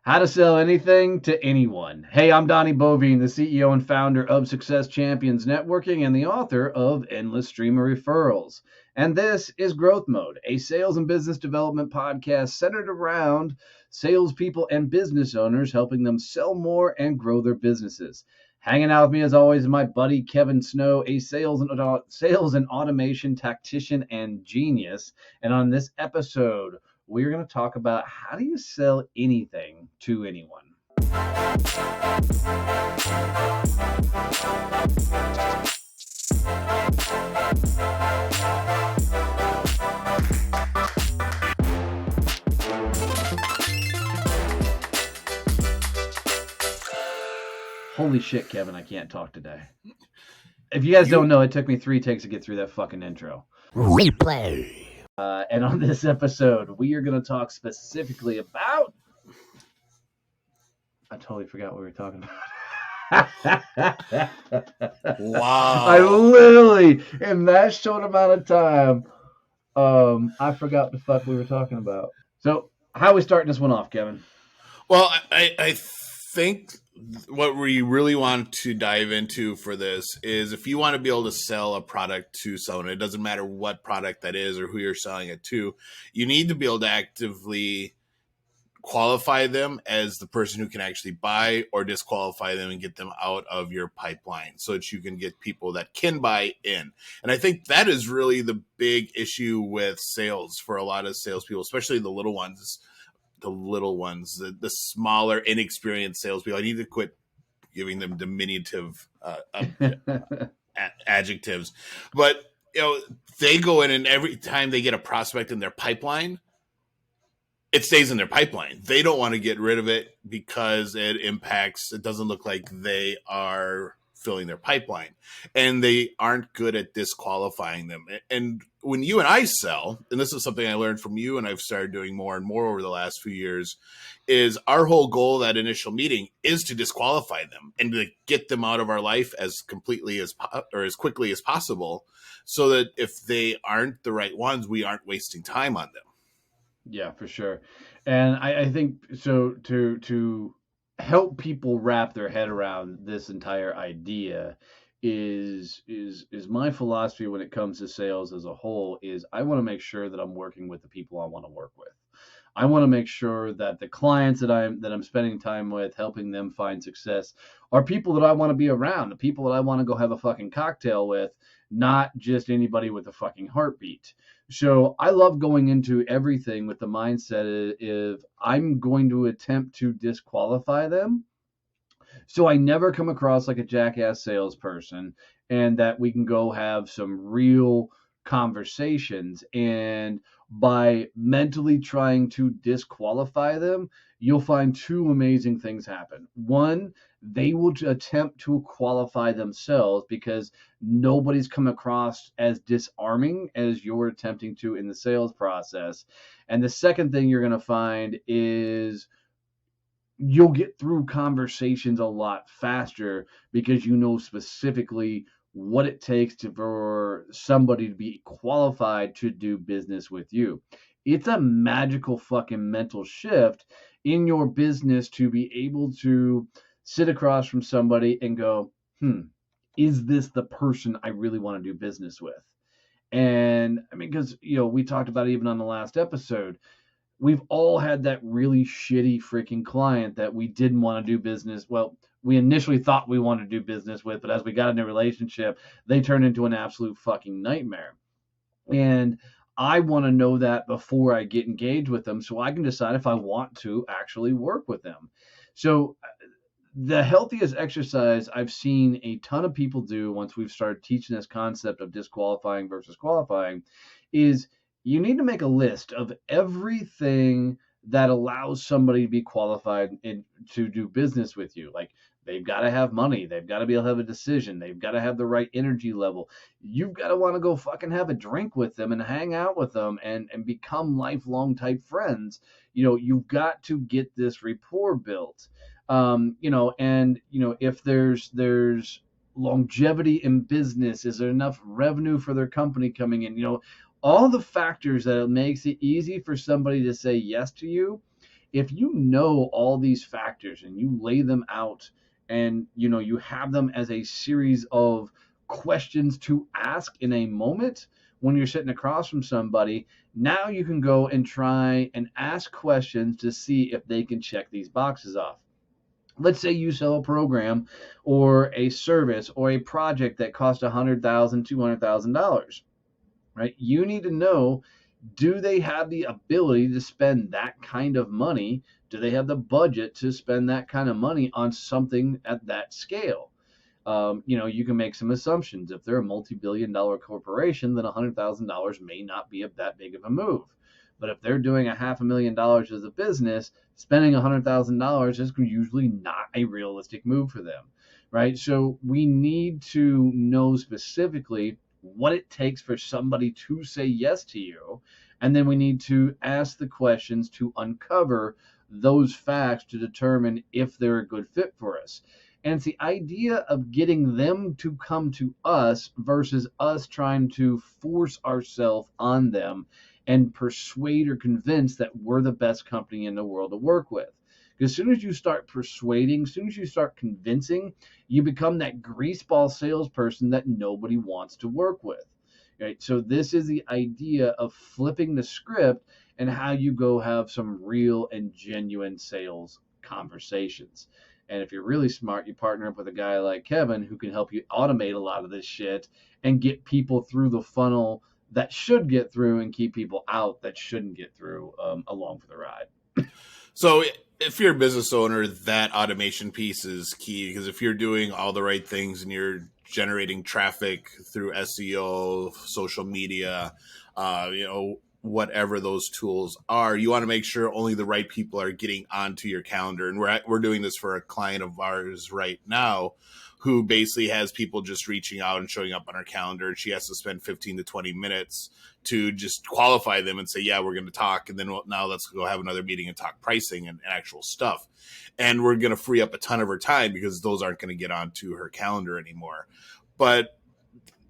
How to sell anything to anyone. Hey, I'm Donnie Bovine, the CEO and founder of Success Champions Networking and the author of Endless Stream of Referrals. And this is Growth Mode, a sales and business development podcast centered around salespeople and business owners, helping them sell more and grow their businesses. Hanging out with me, as always, is my buddy Kevin Snow, a sales and automation tactician and genius. And on this episode, we're going to talk about how do you sell anything to anyone. Holy shit, Kevin, I can't talk today. If you guys don't know, it took me 3 takes to get through that fucking intro. Replay. And on this episode, we are going to talk specifically about... I totally forgot what we were talking about. Wow. I literally, in that short amount of time, I forgot the fuck we were talking about. So, how are we starting this one off, Kevin? Well, I think what we really want to dive into for this is if you want to be able to sell a product to someone, it doesn't matter what product that is or who you're selling it to, you need to be able to actively qualify them as the person who can actually buy or disqualify them and get them out of your pipeline so that you can get people that can buy in. And I think that is really the big issue with sales for a lot of salespeople, especially the little ones, the smaller, inexperienced salespeople. I need to quit giving them diminutive adjectives. But they go in and every time they get a prospect in their pipeline, it stays in their pipeline. They don't want to get rid of it because it doesn't look like they are filling their pipeline. And they aren't good at disqualifying them. And when you and I sell, and this is something I learned from you and I've started doing more and more over the last few years, is our whole goal, that initial meeting, is to disqualify them and to get them out of our life as quickly as possible so that if they aren't the right ones, we aren't wasting time on them. Yeah, for sure. And I think so to help people wrap their head around this entire idea is my philosophy when it comes to sales as a whole is I want to make sure that I'm working with the people I want to work with. I want to make sure that the clients that I'm spending time with, helping them find success, are people that I want to be around, the people that I want to go have a fucking cocktail with, not just anybody with a fucking heartbeat. So I love going into everything with the mindset of I'm going to attempt to disqualify them, so I never come across like a jackass salesperson, and that we can go have some real conversations. And by mentally trying to disqualify them, you'll find 2 amazing things happen. One, they will attempt to qualify themselves because nobody's come across as disarming as you're attempting to in the sales process. And the second thing you're going to find is you'll get through conversations a lot faster because you know specifically what it takes for somebody to be qualified to do business with you. It's a magical fucking mental shift in your business to be able to sit across from somebody and go, is this the person I really want to do business with? And I mean, because, we talked about it even on the last episode. We've all had that really shitty freaking client that we didn't want to do business. Well, we initially thought we wanted to do business with, but as we got in a relationship, they turned into an absolute fucking nightmare. And I want to know that before I get engaged with them so I can decide if I want to actually work with them. So the healthiest exercise I've seen a ton of people do once we've started teaching this concept of disqualifying versus qualifying is you need to make a list of everything that allows somebody to be qualified to do business with you. Like, they've got to have money. They've got to be able to have a decision. They've got to have the right energy level. You've got to want to go fucking have a drink with them and hang out with them and become lifelong type friends. You've got to get this rapport built. If there's longevity in business, is there enough revenue for their company coming in? All the factors that makes it easy for somebody to say yes to you If you know all these factors and you lay them out, and you have them as a series of questions to ask in a moment when you're sitting across from somebody, now you can go and try and ask questions to see if they can check these boxes off. Let's say you sell a program or a service or a project that costs $100,000, $200,000, right? You need to know, do they have the ability to spend that kind of money? Do they have the budget to spend that kind of money on something at that scale? You can make some assumptions. If they're a multi-billion-dollar corporation, then $100,000 may not be that big of a move. But if they're doing $500,000 as a business, spending $100,000 is usually not a realistic move for them, right? So we need to know specifically what it takes for somebody to say yes to you, and then we need to ask the questions to uncover those facts to determine if they're a good fit for us. And it's the idea of getting them to come to us versus us trying to force ourselves on them and persuade or convince that we're the best company in the world to work with. Because as soon as you start persuading, as soon as you start convincing, you become that greaseball salesperson that nobody wants to work with. Right? So this is the idea of flipping the script and how you go have some real and genuine sales conversations. And if you're really smart, you partner up with a guy like Kevin who can help you automate a lot of this shit and get people through the funnel that should get through and keep people out that shouldn't get through along for the ride. So if you're a business owner, that automation piece is key, because if you're doing all the right things and you're generating traffic through SEO, social media, whatever those tools are, you want to make sure only the right people are getting onto your calendar. And we're doing this for a client of ours right now, who basically has people just reaching out and showing up on her calendar. She has to spend 15 to 20 minutes to just qualify them and say, yeah, we're going to talk. And then now let's go have another meeting and talk pricing and actual stuff. And we're going to free up a ton of her time because those aren't going to get onto her calendar anymore. But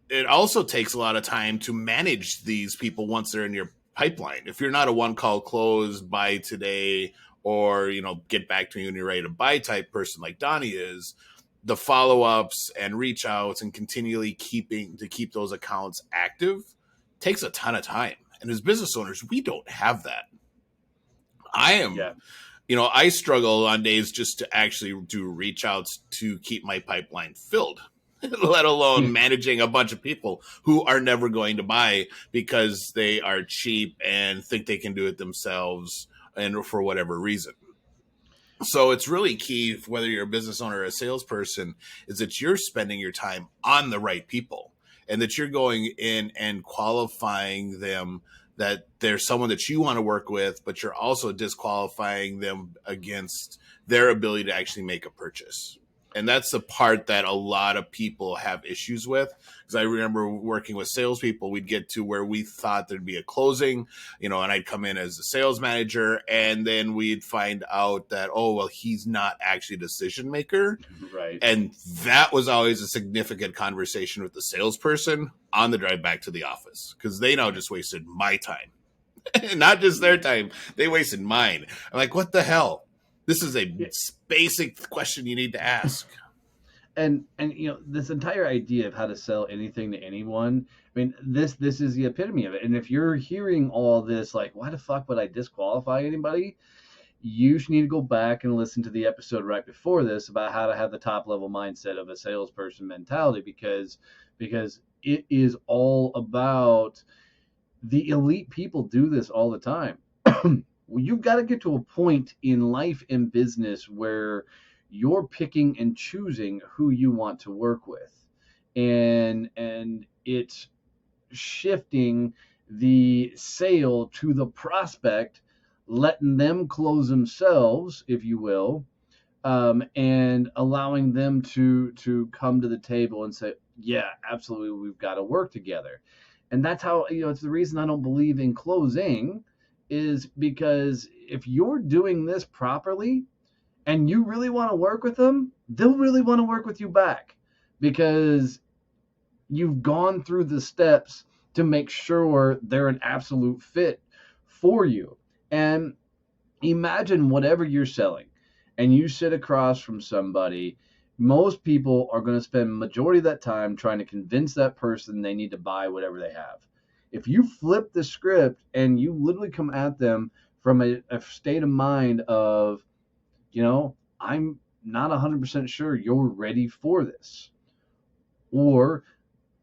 it also takes a lot of time to manage these people once they're in your pipeline. If you're not a one call close, buy today, or, get back to me when you're ready to buy type person like Donnie is, the follow-ups and reach outs and continually keep those accounts active takes a ton of time. And as business owners, we don't have that. Yeah. I struggle on days just to actually do reach outs to keep my pipeline filled, let alone managing a bunch of people who are never going to buy because they are cheap and think they can do it themselves and for whatever reason. So it's really key, whether you're a business owner or a salesperson, is that you're spending your time on the right people and that you're going in and qualifying them, that there's someone that you want to work with, but you're also disqualifying them against their ability to actually make a purchase. And that's the part that a lot of people have issues with. Because I remember working with salespeople, we'd get to where we thought there'd be a closing, and I'd come in as a sales manager, and then we'd find out that, oh, well, he's not actually a decision maker. Right. And that was always a significant conversation with the salesperson on the drive back to the office, because they now just wasted my time. Not just their time, they wasted mine. I'm like, what the hell? This is a basic question you need to ask. And this entire idea of how to sell anything to anyone, I mean, this is the epitome of it. And if you're hearing all this, like, why the fuck would I disqualify anybody? You should need to go back and listen to the episode right before this about how to have the top level mindset of a salesperson mentality, because it is all about the elite people do this all the time. Well, you've got to get to a point in life and business where you're picking and choosing who you want to work with, and it's shifting the sale to the prospect, letting them close themselves, if you will, and allowing them to come to the table and say, yeah, absolutely, we've got to work together. And that's how, it's the reason I don't believe in closing, is because if you're doing this properly and you really want to work with them, they'll really want to work with you back, because you've gone through the steps to make sure they're an absolute fit for you. And Imagine whatever you're selling and you sit across from somebody. Most people are going to spend majority of that time trying to convince that person they need to buy whatever they have. If you flip the script and you literally come at them from a state of mind of, I'm not 100% sure you're ready for this, or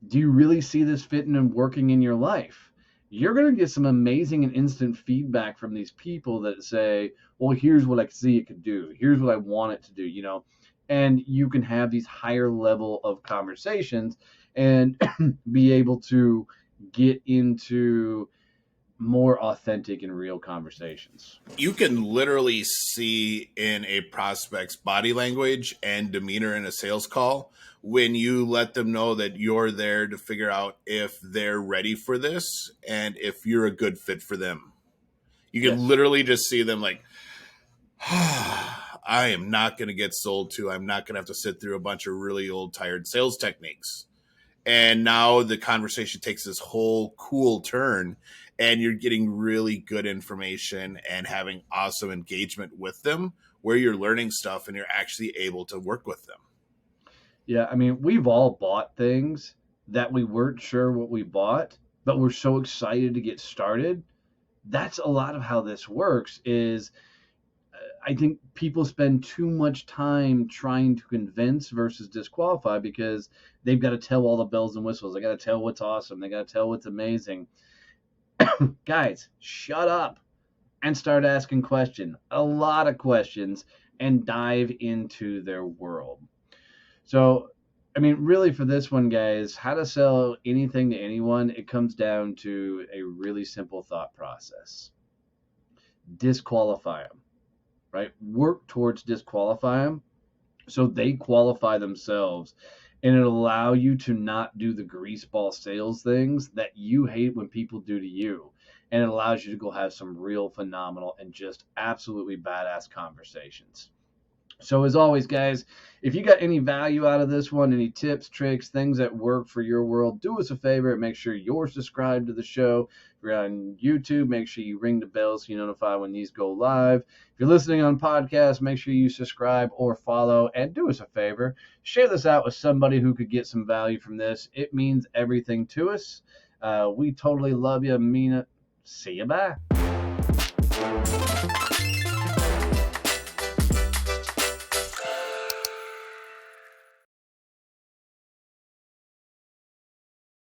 do you really see this fitting and working in your life? You're going to get some amazing and instant feedback from these people that say, well, here's what I see it could do. Here's what I want it to do. And you can have these higher level of conversations and be able to get into more authentic and real conversations. You can literally see in a prospect's body language and demeanor in a sales call when you let them know that you're there to figure out if they're ready for this and if you're a good fit for them. You can Yes. literally just see them like, I am not going to get sold to. I'm not going to have to sit through a bunch of really old, tired sales techniques. And now the conversation takes this whole cool turn, and you're getting really good information and having awesome engagement with them where you're learning stuff and you're actually able to work with them. Yeah, I mean, we've all bought things that we weren't sure what we bought, but we're so excited to get started. That's a lot of how this works is I think people spend too much time trying to convince versus disqualify because they've got to tell all the bells and whistles. They got to tell what's awesome. They got to tell what's amazing. Guys, shut up and start asking questions, a lot of questions, and dive into their world. So, I mean, really for this one, guys, how to sell anything to anyone, it comes down to a really simple thought process. Disqualify them, right? Work towards disqualify them so they qualify themselves. And it'll allow you to not do the greaseball sales things that you hate when people do to you. And it allows you to go have some real phenomenal and just absolutely badass conversations. So as always, guys, if you got any value out of this one, any tips, tricks, things that work for your world, do us a favor and make sure you're subscribed to the show. If you're on YouTube, make sure you ring the bell so you notify when these go live. If you're listening on podcasts, make sure you subscribe or follow. And do us a favor, share this out with somebody who could get some value from this. It means everything to us. We totally love you, mean it. See you, bye.